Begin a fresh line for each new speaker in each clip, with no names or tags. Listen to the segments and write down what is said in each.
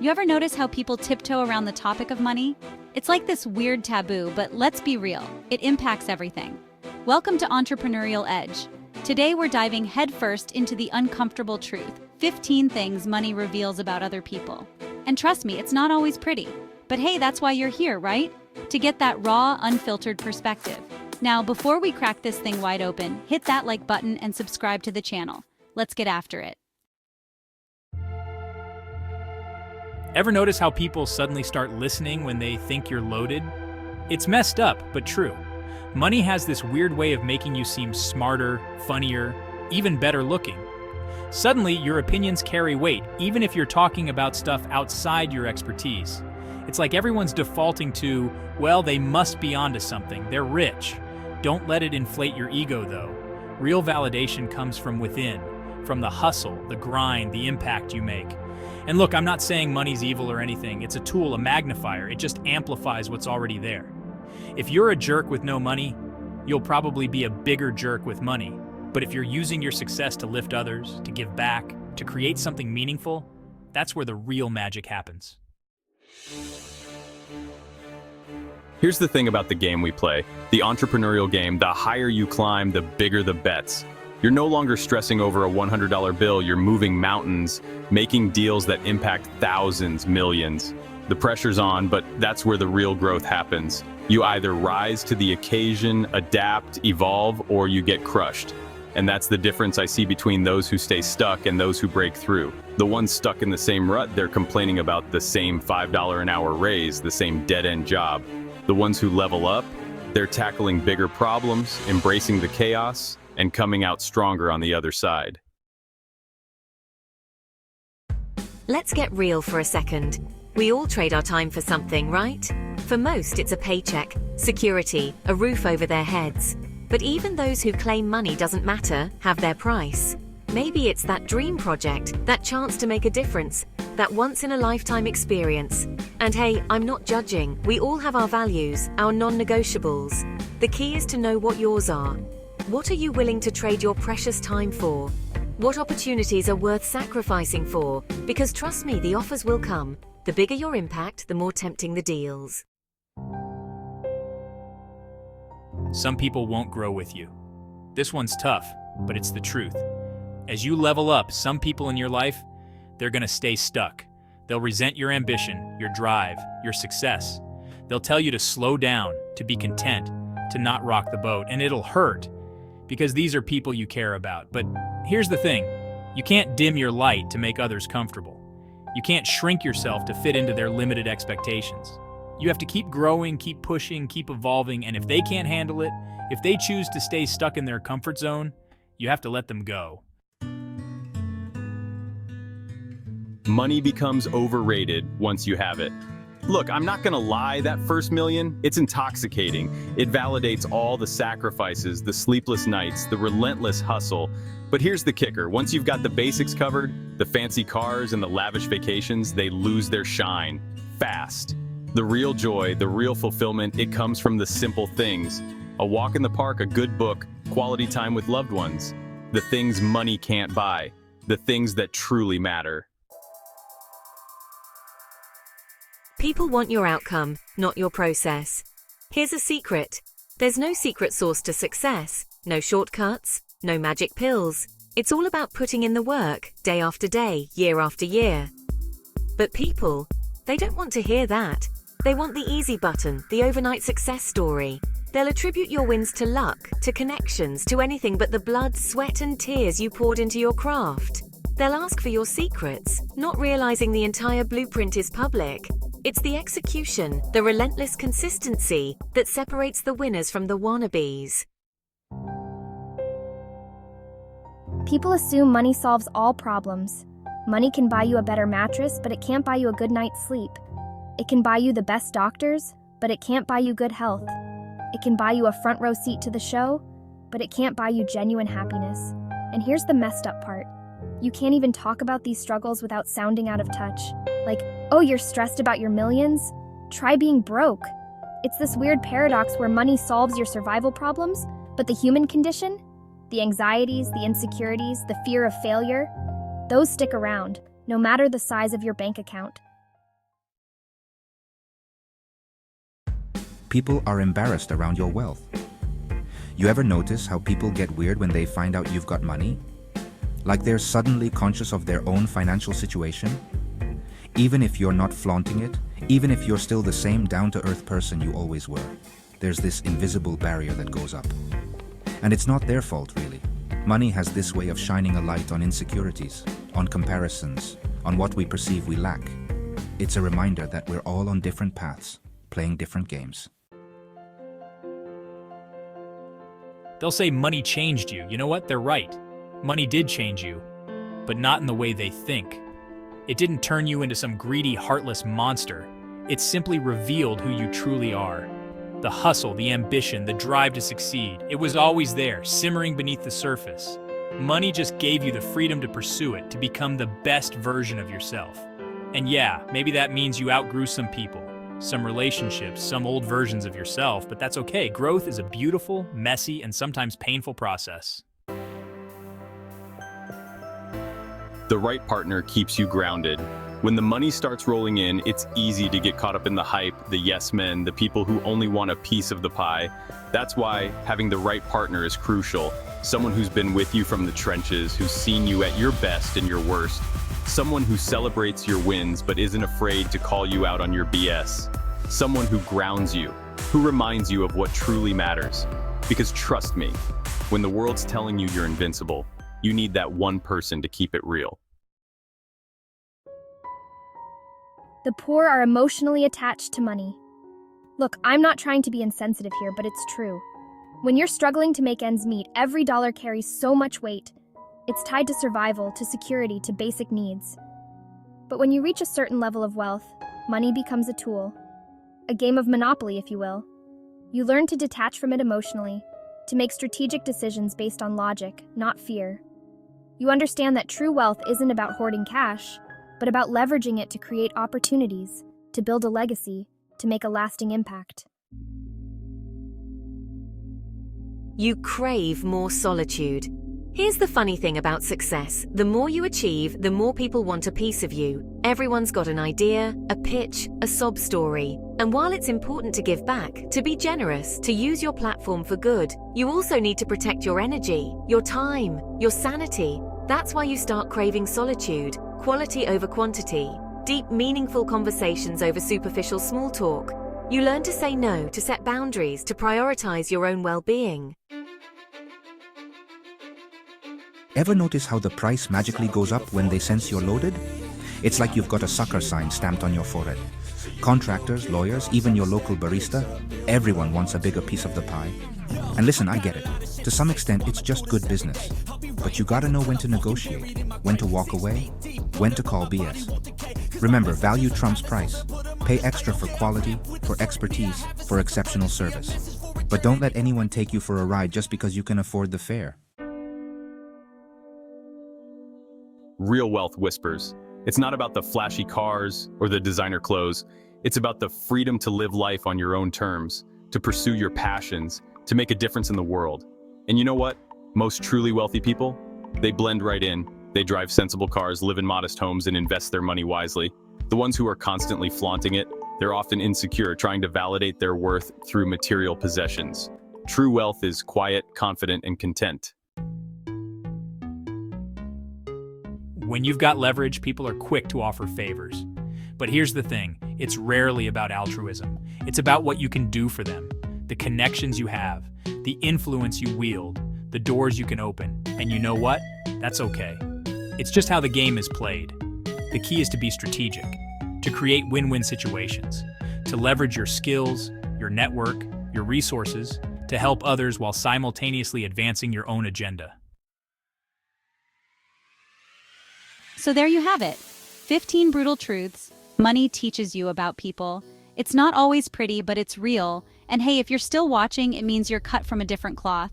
You ever notice how people tiptoe around the topic of money? It's like this weird taboo, but let's be real, it impacts everything. Welcome to Entrepreneurial Edge. Today we're diving headfirst into the uncomfortable truth, 15 things money reveals about other people. And trust me, it's not always pretty. But hey, that's why you're here, right? To get that raw, unfiltered perspective. Now, before we crack this thing wide open, hit that like button and subscribe to the channel. Let's get after it.
Ever notice how people suddenly start listening when they think you're loaded? It's messed up, but true. Money has this weird way of making you seem smarter, funnier, even better looking. Suddenly, your opinions carry weight, even if you're talking about stuff outside your expertise. It's like everyone's defaulting to, well, they must be onto something, they're rich. Don't let it inflate your ego, though. Real validation comes from within, from the hustle, the grind, the impact you make. And look, I'm not saying money's evil or anything. It's a tool, a magnifier. It just amplifies what's already there. If you're a jerk with no money, you'll probably be a bigger jerk with money. But if you're using your success to lift others, to give back, to create something meaningful, that's where the real magic happens.
Here's the thing about the game we play. The entrepreneurial game, the higher you climb, the bigger the bets. You're no longer stressing over a $100 bill, you're moving mountains, making deals that impact thousands, millions. The pressure's on, but that's where the real growth happens. You either rise to the occasion, adapt, evolve, or you get crushed. And that's the difference I see between those who stay stuck and those who break through. The ones stuck in the same rut, they're complaining about the same $5 an hour raise, the same dead-end job. The ones who level up, they're tackling bigger problems, embracing the chaos, and coming out stronger on the other side.
Let's get real for a second. We all trade our time for something, right? For most, it's a paycheck, security, a roof over their heads. But even those who claim money doesn't matter have their price. Maybe it's that dream project, that chance to make a difference, that once-in-a-lifetime experience. And hey, I'm not judging. We all have our values, our non-negotiables. The key is to know what yours are. What are you willing to trade your precious time for? What opportunities are worth sacrificing for? Because trust me, the offers will come. The bigger your impact, the more tempting the deals.
Some people won't grow with you. This one's tough, but it's the truth. As you level up, some people in your life, they're gonna stay stuck. They'll resent your ambition, your drive, your success. They'll tell you to slow down, to be content, to not rock the boat, and it'll hurt. Because these are people you care about. But here's the thing, you can't dim your light to make others comfortable. You can't shrink yourself to fit into their limited expectations. You have to keep growing, keep pushing, keep evolving, and if they can't handle it, if they choose to stay stuck in their comfort zone, you have to let them go.
Money becomes overrated once you have it. Look, I'm not gonna lie, that first million, it's intoxicating. It validates all the sacrifices, the sleepless nights, the relentless hustle. But here's the kicker, once you've got the basics covered, the fancy cars and the lavish vacations, they lose their shine, fast. The real joy, the real fulfillment, it comes from the simple things. A walk in the park, a good book, quality time with loved ones. The things money can't buy, the things that truly matter.
People want your outcome, not your process. Here's a secret. There's no secret sauce to success, no shortcuts, no magic pills. It's all about putting in the work, day after day, year after year. But people, they don't want to hear that. They want the easy button, the overnight success story. They'll attribute your wins to luck, to connections, to anything but the blood, sweat and tears you poured into your craft. They'll ask for your secrets, not realizing the entire blueprint is public. It's the execution, the relentless consistency that separates the winners from the wannabes.
People assume money solves all problems. Money can buy you a better mattress, but it can't buy you a good night's sleep. It can buy you the best doctors, but it can't buy you good health. It can buy you a front row seat to the show, but it can't buy you genuine happiness. And here's the messed up part. You can't even talk about these struggles without sounding out of touch. Like, oh, you're stressed about your millions? Try being broke. It's this weird paradox where money solves your survival problems, but the human condition, the anxieties, the insecurities, the fear of failure, those stick around, no matter the size of your bank account.
people are embarrassed around your wealth. You ever notice how people get weird when they find out you've got money? Like they're suddenly conscious of their own financial situation? Even if you're not flaunting it, even if you're still the same down-to-earth person you always were, there's this invisible barrier that goes up. And it's not their fault, really. Money has this way of shining a light on insecurities, on comparisons, on what we perceive we lack. It's a reminder that we're all on different paths, playing different games.
They'll say money changed you. You know what? They're right. Money did change you, but not in the way they think. It didn't turn you into some greedy, heartless monster. It simply revealed who you truly are. The hustle, the ambition, the drive to succeed, it was always there, simmering beneath the surface. Money just gave you the freedom to pursue it, to become the best version of yourself. And yeah, maybe that means you outgrew some people, some relationships, some old versions of yourself, but that's okay. Growth is a beautiful, messy, and sometimes painful process.
The right partner keeps you grounded. When the money starts rolling in, it's easy to get caught up in the hype, the yes men, the people who only want a piece of the pie. That's why having the right partner is crucial. Someone who's been with you from the trenches, who's seen you at your best and your worst. Someone who celebrates your wins but isn't afraid to call you out on your BS. Someone who grounds you, who reminds you of what truly matters. Because trust me, when the world's telling you you're invincible, you need that one person to keep it real.
The poor are emotionally attached to money. Look, I'm not trying to be insensitive here, but it's true. When you're struggling to make ends meet, every dollar carries so much weight. It's tied to survival, to security, to basic needs. But when you reach a certain level of wealth, money becomes a tool. A game of Monopoly, if you will. You learn to detach from it emotionally, to make strategic decisions based on logic, not fear. You understand that true wealth isn't about hoarding cash, but about leveraging it to create opportunities, to build a legacy, to make a lasting impact.
You crave more solitude. Here's the funny thing about success. The more you achieve, the more people want a piece of you. Everyone's got an idea, a pitch, a sob story. And while it's important to give back, to be generous, to use your platform for good, you also need to protect your energy, your time, your sanity. That's why you start craving solitude, quality over quantity, deep, meaningful conversations over superficial small talk. You learn to say no, to set boundaries, to prioritize your own well-being.
Ever notice how the price magically goes up when they sense you're loaded? It's like you've got a sucker sign stamped on your forehead. Contractors, lawyers, even your local barista, everyone wants a bigger piece of the pie. And listen, I get it. To some extent, it's just good business. But you gotta know when to negotiate, when to walk away, when to call BS. Remember, value trumps price. Pay extra for quality, for expertise, for exceptional service. But don't let anyone take you for a ride just because you can afford the fare.
Real wealth whispers. It's not about the flashy cars or the designer clothes. It's about the freedom to live life on your own terms, to pursue your passions, to make a difference in the world. And you know what? Most truly wealthy people, they blend right in. They drive sensible cars, live in modest homes, and invest their money wisely. The ones who are constantly flaunting it, they're often insecure, trying to validate their worth through material possessions. True wealth is quiet, confident, and content.
When you've got leverage, people are quick to offer favors. But here's the thing, it's rarely about altruism. It's about what you can do for them, the connections you have, the influence you wield, the doors you can open. And you know what? That's okay. It's just how the game is played. The key is to be strategic, to create win-win situations, to leverage your skills, your network, your resources, to help others while simultaneously advancing your own agenda.
So there you have it. 15 brutal truths money teaches you about people. It's not always pretty, but it's real. And hey, if you're still watching, it means you're cut from a different cloth.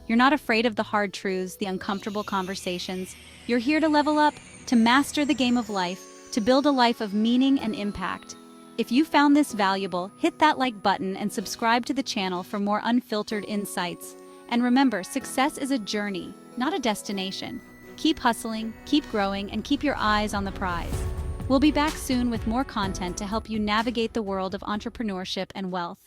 You're not afraid of the hard truths, the uncomfortable conversations. You're here to level up, to master the game of life, to build a life of meaning and impact. If you found this valuable, hit that like button and subscribe to the channel for more unfiltered insights. And remember, success is a journey, not a destination. Keep hustling, keep growing, and keep your eyes on the prize. We'll be back soon with more content to help you navigate the world of entrepreneurship and wealth.